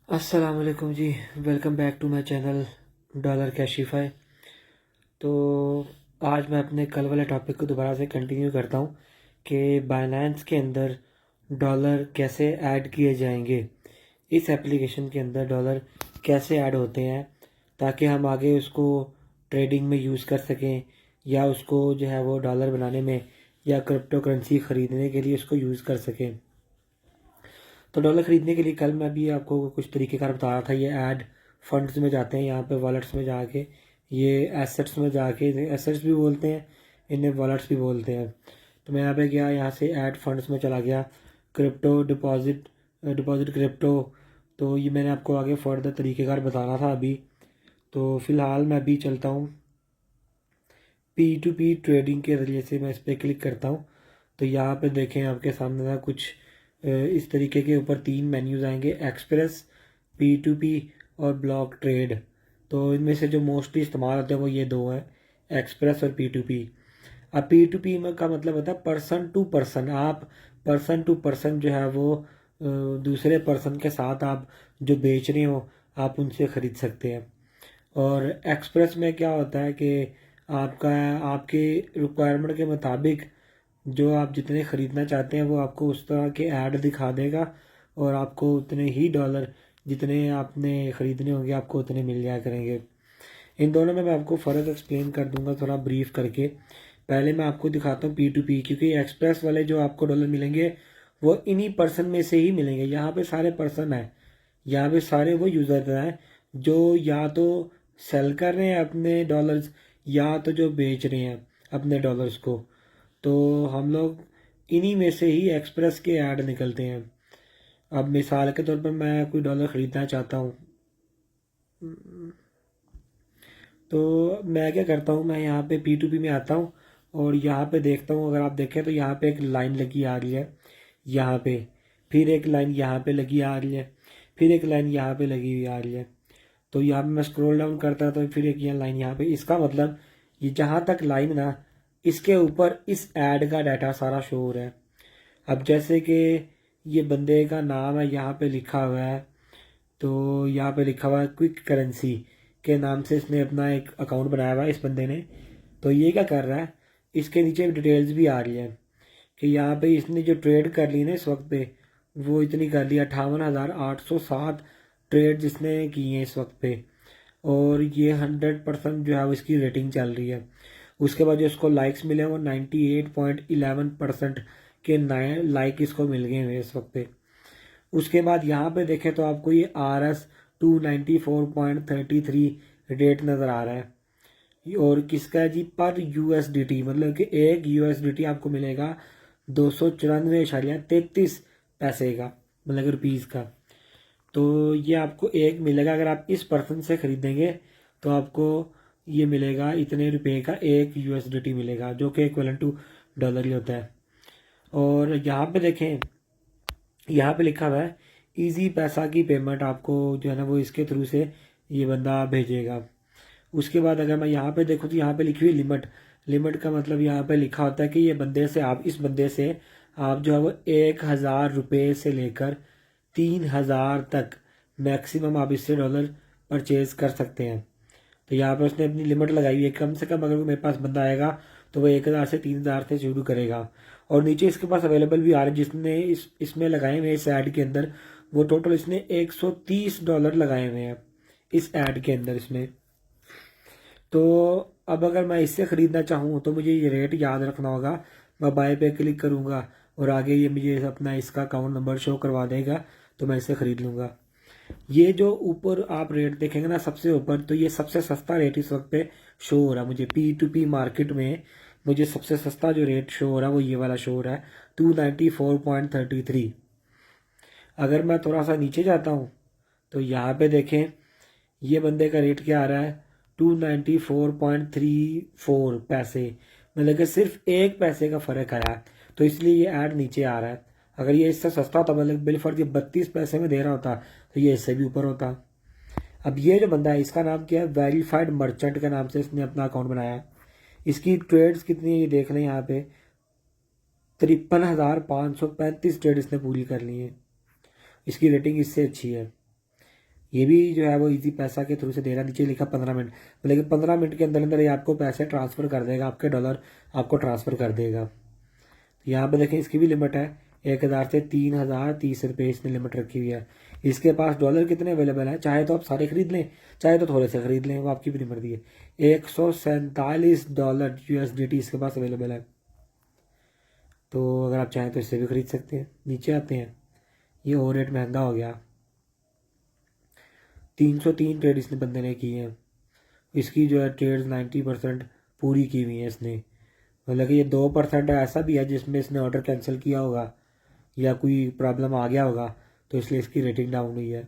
अस्सलाम वालेकुम जी। Welcome back to my channel dollar cashify. तो आज मैं अपने कल वाले टॉपिक को दोबारा से कंटिन्यू करता हूँ कि बाइनेंस के अंदर डॉलर कैसे ऐड किए जाएंगे, इस एप्लीकेशन के अंदर डॉलर कैसे ऐड होते हैं ताकि हम आगे उसको ट्रेडिंग में यूज़ कर सकें या उसको जो है वो डॉलर बनाने में या क्रिप्टो करेंसी ख़रीदने के लिए उसको यूज़ कर सकें। तो डॉलर ख़रीदने के लिए कल मैं भी आपको कुछ तरीक़ेकार बता रहा था। ये ऐड फंड्स में जाते हैं, यहाँ पे वॉलेट्स में जाके ये एसेट्स में जाके, एसेट्स भी बोलते हैं इन्हें, वॉलेट्स भी बोलते हैं। तो मैं यहाँ पे गया, यहाँ से ऐड फंड्स में चला गया, क्रिप्टो डिपॉजिट, डिपॉजिट क्रिप्टो। तो ये मैंने आपको आगे फर्दर तरीक़ेकार बताना था अभी। तो फ़िलहाल मैं अभी चलता हूँ P2P ट्रेडिंग के ज़रिए से, मैं इस पर क्लिक करता हूँ। तो यहाँ पे देखें आपके सामने ना कुछ इस तरीके के ऊपर 3 मेन्यूज़ आएंगे, एक्सप्रेस, P2P और ब्लॉक ट्रेड। तो इनमें से जो मोस्टली इस्तेमाल होते हैं वो ये दो हैं, एक्सप्रेस और P2P। अब P2P में का मतलब होता है पर्सन टू पर्सन। आप पर्सन टू पर्सन जो है वो दूसरे पर्सन के साथ आप जो बेच रहे हो आप उनसे ख़रीद सकते हैं। और एक्सप्रेस में क्या होता है कि आपका आपके रिक्वायरमेंट के मुताबिक जो आप जितने ख़रीदना चाहते हैं वो आपको उस तरह के ऐड दिखा देगा और आपको उतने ही डॉलर जितने आपने ख़रीदने होंगे आपको उतने मिल जाया करेंगे। इन दोनों में मैं आपको फ़र्क एक्सप्लेन कर दूंगा थोड़ा ब्रीफ करके। पहले मैं आपको दिखाता हूँ P2P, क्योंकि एक्सप्रेस वाले जो आपको डॉलर मिलेंगे वो इन्हीं पर्सन में से ही मिलेंगे। यहाँ पे सारे पर्सन हैं, यहाँ पे सारे वो यूज़र हैं जो या तो सेल कर रहे हैं अपने डॉलर्स या तो जो बेच रहे हैं अपने डॉलर्स को। तो हम लोग इन्हीं में से ही एक्सप्रेस के ऐड निकलते हैं। अब मिसाल के तौर पर मैं कोई डॉलर ख़रीदना चाहता हूँ, तो मैं क्या करता हूँ, मैं यहाँ पे P2P में आता हूँ और यहाँ पे देखता हूँ। अगर आप देखें तो यहाँ पे एक लाइन लगी आ रही है, यहाँ पे फिर एक लाइन यहाँ पे लगी आ रही है, फिर एक लाइन यहाँ पे लगी हुई आ रही है। तो यहाँ पे मैं स्क्रॉल डाउन करता तो फिर एक यहाँ लाइन यहाँ पे। इसका मतलब ये जहाँ तक लाइन ना, इसके ऊपर इस ऐड का डाटा सारा शो हो रहा है। अब जैसे कि ये बंदे का नाम है, यहाँ पे लिखा हुआ है, तो यहाँ पे लिखा हुआ है क्विक करेंसी के नाम से इसने अपना एक अकाउंट बनाया हुआ है इस बंदे ने। तो ये क्या कर रहा है, इसके नीचे डिटेल्स भी आ रही है कि यहाँ पे इसने जो ट्रेड कर ली ना इस वक्त पे, वो इतनी कर ली 58,807 ट्रेड जिसने की हैं इस वक्त पे। और ये 100% जो है वो इसकी रेटिंग चल रही है। उसके बाद जो इसको लाइक्स मिले हैं वो 98.11% के नए लाइक इसको मिल गए हैं इस वक्त पे। उसके बाद यहाँ पे देखें तो आपको ये RS 294.33 रेट नज़र आ रहा है। और किसका है जी, पर USDT, मतलब कि एक USDT आपको मिलेगा 294.33 का, मतलब रुपीज़ का। तो ये आपको एक मिलेगा, अगर आप इस पर्सन से ख़रीदेंगे तो आपको ये मिलेगा इतने रुपए का एक USDT मिलेगा, जो कि इक्वलेंट टू डॉलर ही होता है। और यहाँ पे देखें, यहाँ पे लिखा हुआ है इजी पैसा की पेमेंट आपको जो है ना वो इसके थ्रू से ये बंदा भेजेगा। उसके बाद अगर मैं यहाँ पे देखूँ तो यहाँ पे लिखी हुई लिमिट। लिमिट का मतलब यहाँ पे लिखा होता है कि ये बंदे से आप, इस बंदे से आप जो है वो 1,000 रुपये से लेकर 3,000 तक मैक्सिमम आप इससे डॉलर परचेज कर सकते हैं। तो यहाँ पर उसने अपनी लिमिट लगाई हुई है, कम से कम अगर मेरे पास बंदा आएगा तो वो 1,000 से 3,000 से शुरू करेगा। और नीचे इसके पास अवेलेबल भी आ रहा है, जिसने इसमें लगाए हुए इस ऐड के अंदर, वो टोटल इसने $130 लगाए हुए हैं इस ऐड के अंदर इसमें। तो अब अगर मैं इससे ख़रीदना चाहूँ तो मुझे ये रेट याद रखना होगा। मैं बाय पे क्लिक करूँगा और आगे ये मुझे अपना इसका अकाउंट नंबर शो करवा देगा, तो मैं इसे ख़रीद लूँगा। ये जो ऊपर आप रेट देखेंगे ना सबसे ऊपर, तो ये सबसे सस्ता रेट इस वक्त पे शो हो रहा है मुझे P2P मार्केट में। मुझे सबसे सस्ता जो रेट शो हो रहा है वो ये वाला शो हो रहा है 294.33। अगर मैं थोड़ा सा नीचे जाता हूँ तो यहाँ पे देखें ये बंदे का रेट क्या आ रहा है, 294.34 पैसे, मतलब कि सिर्फ 1 पैसे का फ़र्क आया है। तो इसलिए ये ऐड नीचे आ रहा है। अगर ये इससे सस्ता होता, मतलब बिलफर्ज ये 32 पैसे में दे रहा होता, तो ये इससे भी ऊपर होता। अब ये जो बंदा है इसका नाम क्या है, वेरीफाइड मर्चेंट के नाम से इसने अपना अकाउंट बनाया है। इसकी ट्रेड्स कितनी है ये देख लें, यहाँ पे 53,535 ट्रेड इसने पूरी कर ली है। इसकी रेटिंग इससे अच्छी है। ये भी जो है वो इजी पैसा के थ्रू से दे रहा है। नीचे लिखा 15 मिनट, मतलब कि 15 मिनट के अंदर अंदर ये आपको पैसे ट्रांसफ़र कर देगा, आपके डॉलर आपको ट्रांसफ़र कर देगा। यहाँ पे देखें इसकी भी लिमिट है 1000 से 3030 रुपये इसने लिमिट रखी हुई है। इसके पास डॉलर कितने अवेलेबल हैं, चाहे तो आप सारे खरीद लें, चाहे तो थोड़े से खरीद लें, वो आपकी भी मर्जी है। $147 USDT इसके पास अवेलेबल है। तो अगर आप चाहें तो इससे भी खरीद सकते हैं। नीचे आते हैं, ये और रेट महंगा हो गया। 303 ट्रेड इसने बंदे ने की है। इसकी जो है ट्रेड्स 90% पूरी की हुई है इसने। मतलब कि ये 2% ऐसा भी है जिसमें इसने ऑर्डर कैंसिल किया होगा या कोई प्रॉब्लम आ गया होगा, तो इसलिए इसकी रेटिंग डाउन हुई है।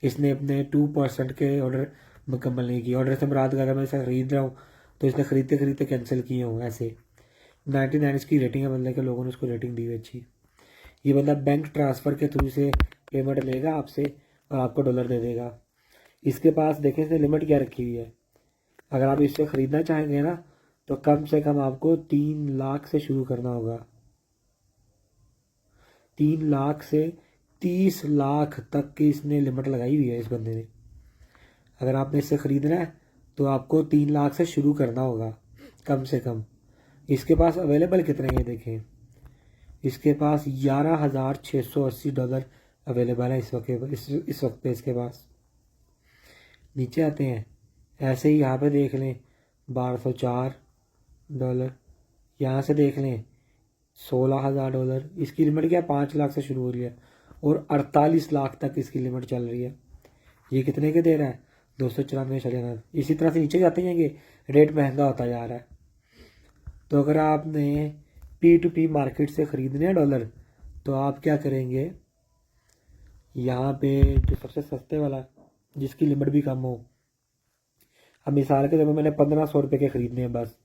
इसने अपने 2% के ऑर्डर मुकम्मल नहीं किए। ऑर्डर से मुराद अगर मैं इसे ख़रीद रहा हूँ तो इसने ख़रीदते ख़रीदते कैंसिल किए हों। ऐसे 99 इसकी रेटिंग है, मतलब कि लोगों ने उसको रेटिंग दी हुई अच्छी। ये बंदा बैंक ट्रांसफ़र के थ्रू से पेमेंट लेगा आपसे और आपको डॉलर दे देगा। इसके पास देखें इसने लिमिट क्या रखी हुई है। अगर आप इससे ख़रीदना चाहेंगे ना तो कम से कम आपको 3 लाख से शुरू करना होगा। 3 लाख से 30 लाख तक की इसने लिमिट लगाई हुई है इस बंदे ने। अगर आपने इससे ख़रीदना है तो आपको 3 लाख से शुरू करना होगा कम से कम। इसके पास अवेलेबल कितने हैं देखें, इसके पास $11,680 अवेलेबल है इस वक्त पे इसके पास। नीचे आते हैं, ऐसे ही यहाँ पे देख लें $1204, यहाँ से देख लें $16,000। इसकी लिमिट क्या 5 लाख से शुरू हो रही है और 48 लाख तक इसकी लिमिट चल रही है। ये कितने के दे रहा है, 294 चले जाना। इसी तरह से नीचे जाते जाएंगे रेट महंगा होता जा रहा है। तो अगर आपने P2P मार्केट से ख़रीदने हैं डॉलर तो आप क्या करेंगे, यहाँ पे जो सबसे सस्ते वाला जिसकी लिमिट भी कम हो, अब मिसाल के तौर पर मैंने 1500 रुपये के ख़रीदने हैं बस,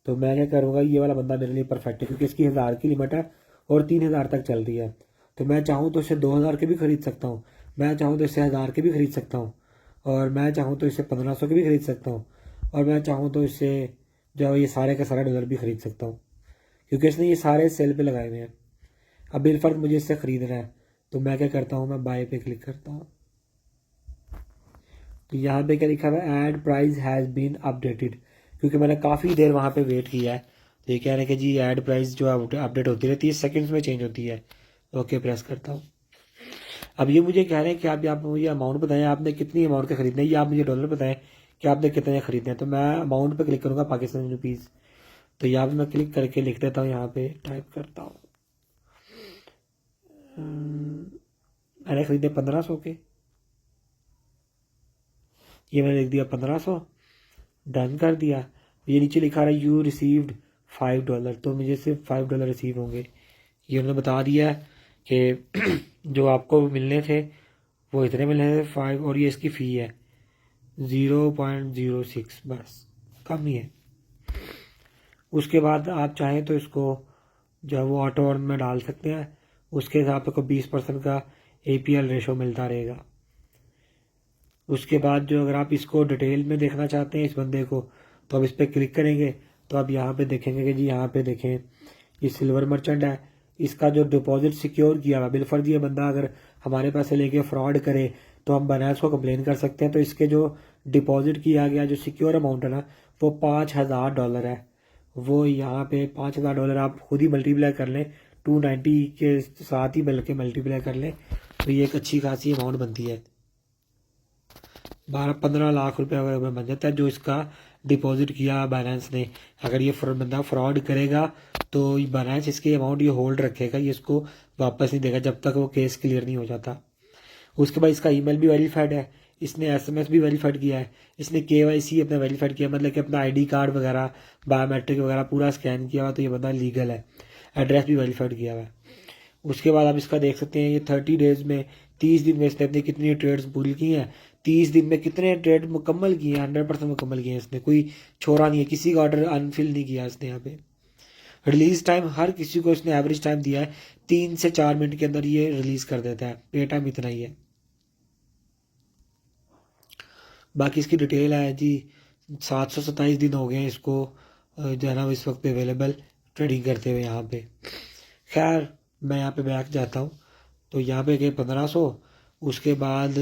तो मैं क्या करूँगा, ये वाला बंदा मेरे लिए परफेक्ट है क्योंकि इसकी 1000 की लिमिट है और 3000 तक चल रही है। तो मैं चाहूँ तो इससे 2000 के भी ख़रीद सकता हूँ, मैं चाहूँ तो इससे 1000 के भी ख़रीद सकता हूँ, और मैं चाहूँ तो इससे 1500 के भी ख़रीद सकता हूँ, और मैं चाहूँ तो इससे जो ये सारे के सारे डॉलर भी ख़रीद सकता हूँ क्योंकि इसने ये सारे सेल पे लगाए हुए हैं। अब बिलफर्ज मुझे इससे ख़रीदना है तो मैं क्या करता हूँ, मैं बाय पे क्लिक करता हूँ। तो यहाँ पे क्या लिखा हुआ है, ad price has been updated, क्योंकि मैंने काफ़ी देर वहाँ पे वेट किया है। तो ये कह रहे हैं कि जी ऐड प्राइस जो अपडेट होती रहती है, 30 सेकंड्स में चेंज होती है। ओके प्रेस करता हूँ। अब ये मुझे कह रहे हैं कि आप मुझे अमाउंट बताएं, आपने कितनी अमाउंट के ख़रीदना है, या आप मुझे डॉलर बताएं कि आपने कितने ख़रीदने हैं। तो मैं अमाउंट पर क्लिक करूँगा, पाकिस्तानी रुपीज़। तो यहाँ पर मैं क्लिक करके लिख देता हूँ, यहाँ पर टाइप करता हूँ मैंने ख़रीदे 1500 के, ये मैंने लिख दिया 1500, डन कर दिया। ये नीचे लिखा रहा है यू रिसीव्ड $5, तो मुझे सिर्फ $5 रिसीव होंगे। ये उन्होंने बता दिया कि जो आपको मिलने थे वो इतने मिलने थे 5, और ये इसकी फ़ी है 0.06, बस कम ही है। उसके बाद आप चाहें तो इसको जो है वो ऑटो अर्न में डाल सकते हैं, उसके हिसाब से को 20% का APL रेशो मिलता रहेगा। उसके बाद जो अगर आप इसको डिटेल में देखना चाहते हैं इस बंदे को, तो आप इस पर क्लिक करेंगे तो आप यहाँ पे देखेंगे कि जी यहाँ पे देखें ये सिल्वर मर्चेंट है। इसका जो डिपॉजिट सिक्योर किया हुआ बिलफर्ज, ये बंदा अगर हमारे पैसे लेके फ्रॉड करे तो हम बाइनेंस को कंप्लेन कर सकते हैं। तो इसके जो डिपॉजिट किया गया जो सिक्योर अमाउंट है ना, वो $5000 है। वो यहाँ पे $5000 आप खुद ही मल्टीप्लाई कर लें, 290 के साथ ही बल्कि मल्टीप्लाई कर लें, तो ये एक अच्छी खासी अमाउंट बनती है। 12-15 लाख रुपए अगर बन जाता है जो इसका डिपॉजिट किया बाइनेंस ने। अगर ये बंदा फ्रॉड करेगा तो बाइनेंस इसकी अमाउंट ये होल्ड रखेगा, ये इसको वापस नहीं देगा जब तक वो केस क्लियर नहीं हो जाता। उसके बाद इसका ईमेल भी वेरीफाइड है, इसने SMS भी वेरीफाइड किया है, इसने KYC अपना वेरीफाइड किया, मतलब कि अपना ID कार्ड वगैरह बायोमेट्रिक वगैरह पूरा स्कैन किया हुआ, तो ये बंदा लीगल है। एड्रेस भी वेरीफाइड किया हुआ है। उसके बाद आप इसका देख सकते हैं ये 30 डेज़ में 30 दिन में इसने अपनी कितनी ट्रेड्स पूरी की हैं, 30 दिन में कितने ट्रेड मुकम्मल किए हैं, 100% मुकम्मल किए हैं इसने, कोई छोड़ा नहीं है, किसी का ऑर्डर अनफिल नहीं किया इसने। यहाँ पे रिलीज़ टाइम हर किसी को इसने एवरेज टाइम दिया है 3 से 4 मिनट के अंदर ये रिलीज़ कर देता है, पे टाइम इतना ही है। बाकी इसकी डिटेल है जी, 727 दिन हो गए हैं इसको जो है ना इस वक्त पे अवेलेबल ट्रेडिंग करते हुए यहाँ पे। खैर मैं यहाँ पे बैक जाता हूँ, तो यहाँ पे गए 1500, उसके बाद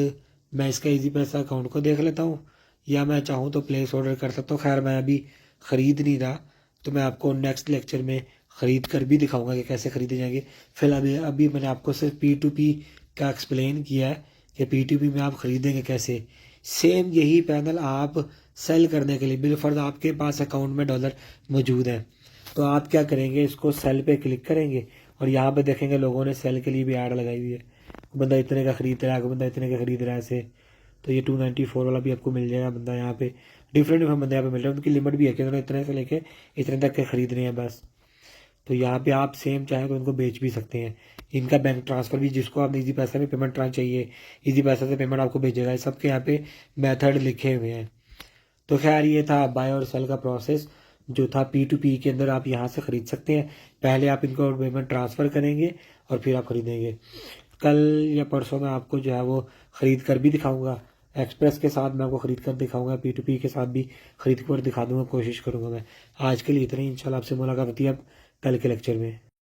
मैं इसका ईजी पैसा अकाउंट को देख लेता हूँ, या मैं चाहूँ तो प्लेस ऑर्डर कर सकता हूँ। खैर मैं अभी ख़रीद नहीं रहा, तो मैं आपको नेक्स्ट लेक्चर में ख़रीद कर भी दिखाऊंगा कि कैसे ख़रीदे जाएंगे। फिलहाल अभी मैंने आपको सिर्फ P2P का एक्सप्लेन किया है कि P2P में आप ख़रीदेंगे कैसे। सेम यही पैनल आप सेल करने के लिए, बिलफर्ज आपके पास अकाउंट में डॉलर मौजूद है, तो आप क्या करेंगे, इसको सेल पे क्लिक करेंगे और यहाँ पे देखेंगे लोगों ने सेल के लिए भी ऐड लगाई हुई है। बंदा इतने का ख़रीद रहा है, बंदा इतने का ख़रीद रहा है ऐसे। तो ये 294 वाला भी आपको मिल जाएगा बंदा यहाँ पे। डिफरेंट बंदे यहाँ पे मिल रहे हैं, उनकी लिमिट भी है कि उन्होंने इतने से लेके इतने तक के खरीद रहे हैं बस। तो यहाँ पे आप सेम चाहें तो उनको बेच भी सकते हैं। इनका बैंक ट्रांसफ़र भी, जिसको आप ईजी पैसा में पेमेंट ट्रांस चाहिए, ईजी पैसा से पेमेंट आपको भेजेगा। सबके यहाँ पे मेथड लिखे हुए हैं। तो खैर ये था बाय और सेल का प्रोसेस जो था P2P के अंदर। आप यहाँ से ख़रीद सकते हैं। पहले आप इनको पेमेंट ट्रांसफ़र करेंगे और फिर आप ख़रीदेंगे। कल या परसों में आपको जो है वो ख़रीद कर भी दिखाऊंगा। एक्सप्रेस के साथ मैं आपको ख़रीद कर दिखाऊंगा, P2P के साथ भी ख़रीद कर दिखा दूंगा, कोशिश करूंगा मैं। आज के लिए इतना ही। इंशाल्लाह आपसे मुलाकात होती है अब कल के लेक्चर में।